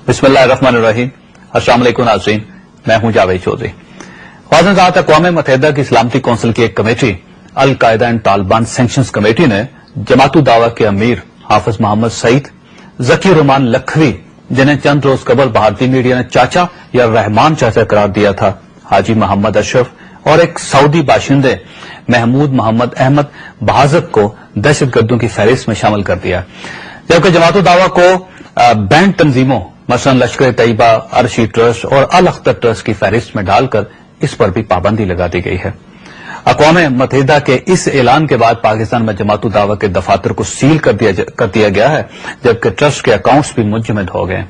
बिस्मिल्लाहिर्रहमानिर्रहीम। अस्सलाम वालेकुम नाज़रीन, मैं हूं जावेद चौधरी। ख्वाज़ान साहब, अक़वाम मुत्तहिदा की सलामती कौंसिल की एक committee al Qaeda and Taliban sanctions committee ने जमातु दावा के अमीर हाफिज मोहम्मद सईद, ज़की रहमान लखवी, जिन्हें चंद रोज कबल भारतीय मीडिया ने चाचा या रहमान चाचा करार दिया था, हाजी मोहम्मद अशरफ और एक सऊदी बाशिंदे महमूद मोहम्मद अहमद बहाज़त को दहशतगर्दों की फहरिस्त में शामिल कर दिया, जबकि जमातु दावा को बैंड तंजीमों मसलन लश्कर तैयबा, अरशी ट्रस्ट और अल अख्तर ट्रस्ट की फहरिस्त में डालकर इस पर भी पाबंदी लगा दी गई है। अक़वाम मुत्तहिदा के इस ऐलान के बाद पाकिस्तान में जमातु दावा के दफातर को सील कर दिया गया है, जबकि ट्रस्ट के अकाउंट्स भी मुंजमद हो गए।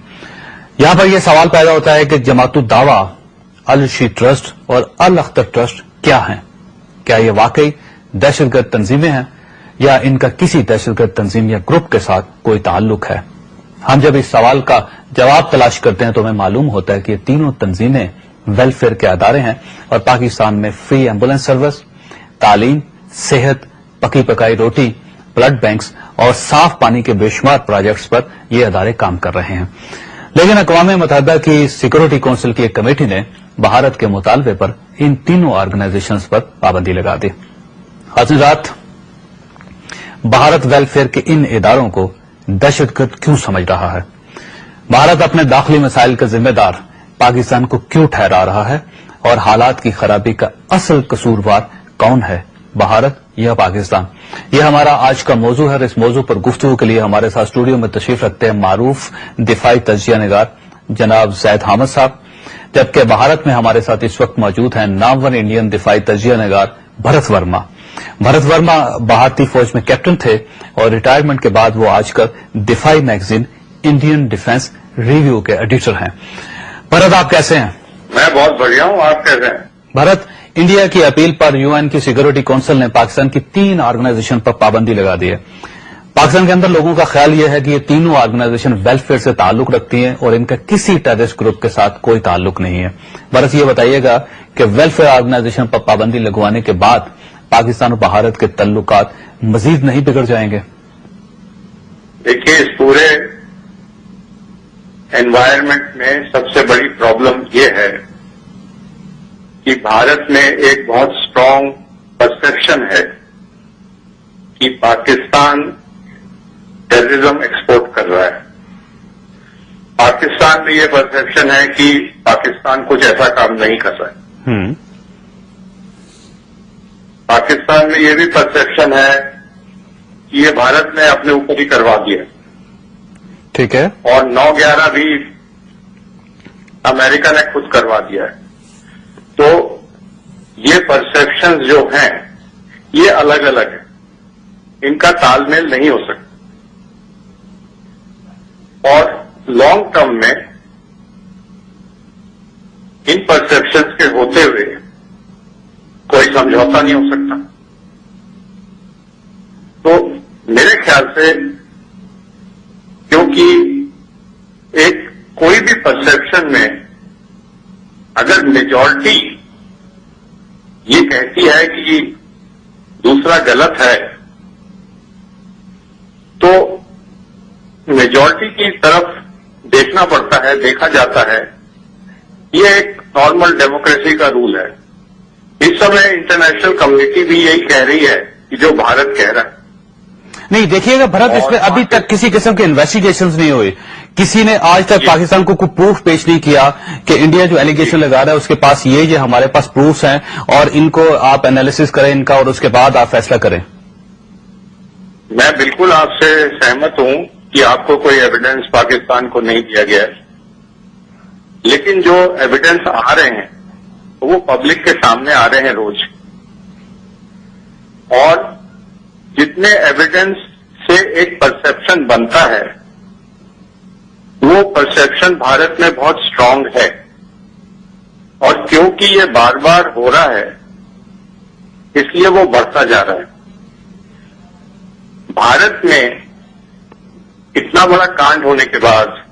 यहां पर यह सवाल पैदा होता है कि जमातु दावा, अल-शी ट्रस्ट और अल अख्तर ट्रस्ट क्या हैं? क्या ये वाकई दहशतगर्द तंजीमें हैं या इनका किसी दहशतगर्द तंजीम या ग्रुप के साथ कोई ताल्लुक है? हम जब इस सवाल का जवाब तलाश करते हैं तो हमें मालूम होता है कि ये तीनों तंजीमें वेलफेयर के अदारे हैं और पाकिस्तान में फ्री एम्बुलेंस सर्विस, तालीम, सेहत, पकी पकाई रोटी, ब्लड बैंक्स और साफ पानी के बेशुमार प्रोजेक्ट्स पर ये अदारे काम कर रहे हैं। लेकिन अक़वाम मुत्तहिदा की सिक्योरिटी काउंसिल की एक कमेटी ने भारत के मुतालबे पर इन तीनों ऑर्गेनाइजेशंस पर पाबंदी लगा दी। हज़रात, भारत वेलफेयर के इन इदारों को दहशतगर्द क्यों समझ रहा है? भारत अपने दाखिली मसाइल का जिम्मेदार पाकिस्तान को क्यों ठहरा रहा है? और हालात की खराबी का असल कसूरवार कौन है, भारत या पाकिस्तान? यह हमारा आज का मौजू है और इस मौजू पर गुफ्तगू के लिए हमारे साथ स्टूडियो में तशरीफ रखते हैं मारूफ दिफाई तजिया निगार जनाब जैद हामिद साहब, जबकि भारत में हमारे साथ इस वक्त मौजूद हैं नामवर इंडियन दिफाई तजिया निगार भरत वर्मा। भरत वर्मा भारतीय फौज में कैप्टन थे और रिटायरमेंट के बाद वो आजकल दिफाई मैगजीन इंडियन डिफेंस रिव्यू के एडिटर हैं। भरत, आप कैसे हैं? मैं बहुत बढ़िया हूं, आप कैसे हैं? भरत, इंडिया की अपील पर यूएन की सिक्योरिटी काउंसिल ने पाकिस्तान की 3 ऑर्गेनाइजेशन पर पाबंदी लगा दी है। पाकिस्तान के अंदर लोगों का ख्याल यह है कि ये तीनों ऑर्गेनाइजेशन वेलफेयर से ताल्लुक रखती हैं और इनका किसी टेररिस्ट ग्रुप के साथ कोई ताल्लुक नहीं है। भरत, ये बताइएगा कि वेलफेयर ऑर्गेनाइजेशन पर पाबंदी लगवाने के बाद पाकिस्तान और भारत के तल्लुकात मजीद नहीं बिगड़ जाएंगे? देखिए, इस पूरे एनवायरनमेंट में सबसे बड़ी प्रॉब्लम ये है कि भारत में एक बहुत स्ट्रांग परसेप्शन है कि पाकिस्तान टेररिज्म एक्सपोर्ट कर रहा है। पाकिस्तान में ये परसेप्शन है कि पाकिस्तान कुछ ऐसा काम नहीं कर रहा है। पाकिस्तान में ये भी परसेप्शन है कि ये भारत ने अपने ऊपर ही करवा दिया, ठीक है, और 9/11 भी अमेरिका ने खुद करवा दिया है। तो ये परसेप्शंस जो हैं ये अलग अलग है, इनका तालमेल नहीं हो सकता और लॉन्ग टर्म में इन परसेप्शंस के होते हुए कोई समझौता नहीं हो सकता। तो मेरे ख्याल से, क्योंकि एक कोई भी परसेप्शन में अगर मेजॉरिटी ये कहती है कि दूसरा गलत है, तो मेजॉरिटी की तरफ देखना पड़ता है, देखा जाता है। ये एक नॉर्मल डेमोक्रेसी का रूल है। इस समय इंटरनेशनल कम्युनिटी भी यही कह रही है कि जो भारत कह रहा है। नहीं, देखिएगा भरत, इसमें अभी तक किसी किस्म के इन्वेस्टिगेशंस नहीं हुए। किसी ने आज तक पाकिस्तान को कोई प्रूफ पेश नहीं किया कि इंडिया जो एलिगेशन लगा रहा है उसके पास ये हमारे पास प्रूफ्स हैं और इनको आप एनालिसिस करें इनका और उसके बाद आप फैसला करें। मैं बिल्कुल आपसे सहमत हूं कि आपको कोई एविडेंस पाकिस्तान को नहीं दिया गया है, लेकिन जो एविडेंस आ रहे हैं वो पब्लिक के सामने आ रहे हैं रोज, और जितने एविडेंस से एक परसेप्शन बनता है वो परसेप्शन भारत में बहुत स्ट्रांग है, और क्योंकि ये बार बार हो रहा है इसलिए वो बढ़ता जा रहा है। भारत में इतना बड़ा कांड होने के बाद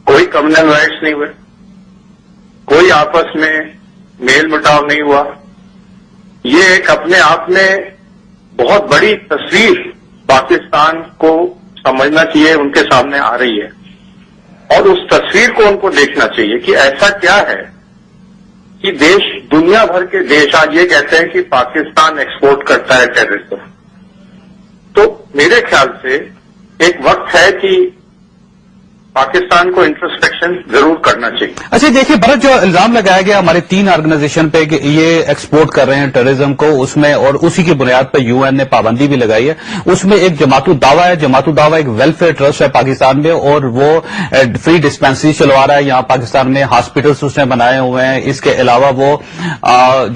कोई कम्युनल राइट्स नहीं हुए, कोई आपस में मेल मुटाव नहीं हुआ। ये एक अपने आप में बहुत बड़ी तस्वीर पाकिस्तान को समझना चाहिए, उनके सामने आ रही है। اور اس تصویر کو ان کو دیکھنا چاہیے کہ ایسا کیا ہے کہ دیش، دنیا بھر کے دیش آج یہ کہتے ہیں کہ پاکستان ایکسپورٹ کرتا ہے ٹیررزم. تو میرے خیال سے ایک وقت ہے کہ پاکستان کو انٹرسپیکشن ضرور کرنا چاہیے. اچھا دیکھیے بھرت، جو الزام لگایا گیا ہمارے 3 آرگنائزیشن پہ کہ یہ ایکسپورٹ کر رہے ہیں ٹیررزم کو، اس میں اور اسی کی بنیاد پہ UN نے پابندی بھی لگائی ہے. اس میں ایک جماعت الدعوہ ہے. جماعت الدعوہ ایک ویلفیئر ٹرسٹ ہے پاکستان میں، اور وہ فری ڈسپینسری چلوا رہا ہے یہاں پاکستان میں. ہاسپٹلس اس نے بنائے ہوئے ہیں. اس کے علاوہ وہ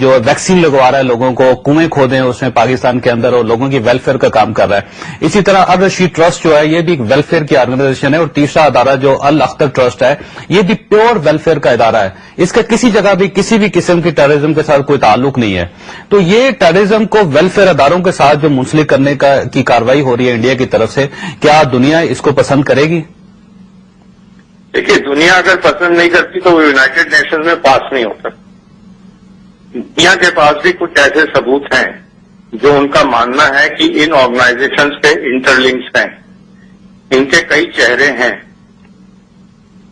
جو ویکسین لگوا رہا ہے لوگوں کو، کنویں کھودے ہیں اس میں پاکستان کے اندر، اور لوگوں کی ویلفیئر کا کام کر رہا ہے. اسی طرح الرشید ٹرسٹ جو ہے یہ بھی ایک ویلفیئر کی آرگنائزیشن ہے. اور تیسرا ادارہ جو الاختر ٹرسٹ ہے یہ بھی پیور ویلفیئر کا ادارہ ہے. اس کا کسی جگہ بھی کسی بھی قسم کی ٹیررزم کے ساتھ کوئی تعلق نہیں ہے. تو یہ ٹیررزم کو ویلفیئر اداروں کے ساتھ جو منسلک کرنے کی کارروائی ہو رہی ہے انڈیا کی طرف سے، کیا دنیا اس کو پسند کرے گی؟ دیکھیے، دنیا اگر پسند نہیں کرتی تو وہ یونائٹڈ نیشنز میں پاس نہیں ہوتا. دنیا کے پاس بھی کچھ ایسے ثبوت ہیں جو ان کا ماننا ہے کہ ان آرگنائزیشنز پہ انٹر لنکس ہیں، ان کے کئی چہرے ہیں،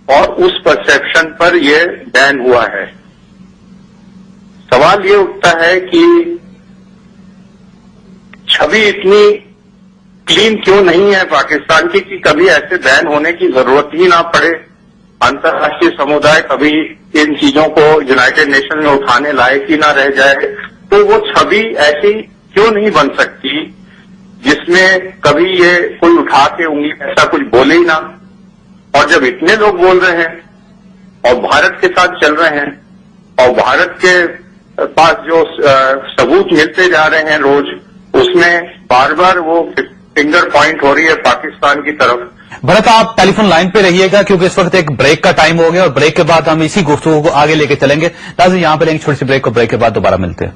اور اس پرسپشن پر یہ بین ہوا ہے. سوال یہ اٹھتا ہے کہ چھوی اتنی کلین کیوں نہیں ہے پاکستان کی کہ کبھی ایسے بین ہونے کی ضرورت ہی نہ پڑے. انترراشٹریہ سمودائے کبھی ان چیزوں کو یونائٹڈ نیشن میں اٹھانے لائق ہی نہ رہ جائے. تو وہ چھوی ایسی کیوں نہیں بن سکتی جس میں کبھی یہ کوئی اٹھا کے انگلی ایسا کچھ بولے ہی نہ. اور جب اتنے لوگ بول رہے ہیں اور بھارت کے ساتھ چل رہے ہیں اور بھارت کے پاس جو ثبوت ملتے جا رہے ہیں روز، اس میں بار بار وہ فنگر پوائنٹ ہو رہی ہے پاکستان کی طرف. بھرت آپ ٹیلی فون لائن پہ رہیے گا کیونکہ اس وقت ایک بریک کا ٹائم ہو گیا، اور بریک کے بعد ہم اسی گفتگو کو آگے لے کے چلیں گے. ناظرین یہاں پہ لیں گے چھوٹی سی بریک کو، بریک کے بعد دوبارہ ملتے ہیں.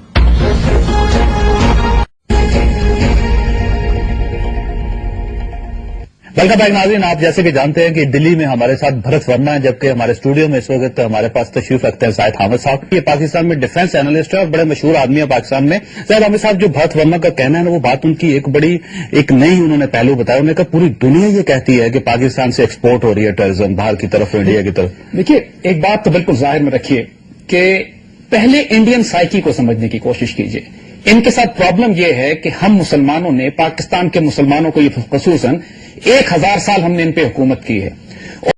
ویلکم بیک ناظرین. آپ جیسے کہ جانتے ہیں کہ دلی میں ہمارے ساتھ بھرت ورما ہے، جبکہ ہمارے اسٹوڈیو میں اس وقت ہمارے پاس تشریف رکھتے ہیں زاہد حامد صاحب. یہ پاکستان میں ڈیفنس اینالسٹ ہے اور بڑے مشہور آدمی ہے پاکستان میں. زاہد حامد صاحب، جو بھرت ورما کا کہنا ہے نا، وہ بات ان کی ایک نئی انہوں نے پہلو بتایا. انہوں نے کہا پوری دنیا یہ کہتی ہے کہ پاکستان سے ایکسپورٹ ہو رہی ہے ٹیررزم باہر کی طرف، انڈیا کی طرف. دیکھیے، ایک بات تو بالکل ظاہر میں رکھیے کہ پہلے انڈین سائیکی کو سمجھنے کی کوشش کیجیے. ان کے ساتھ پرابلم یہ ہے کہ ہم مسلمانوں نے، پاکستان کے مسلمانوں کو یہ خصوصاً 1000 سال ہم نے ان پہ حکومت کی ہے.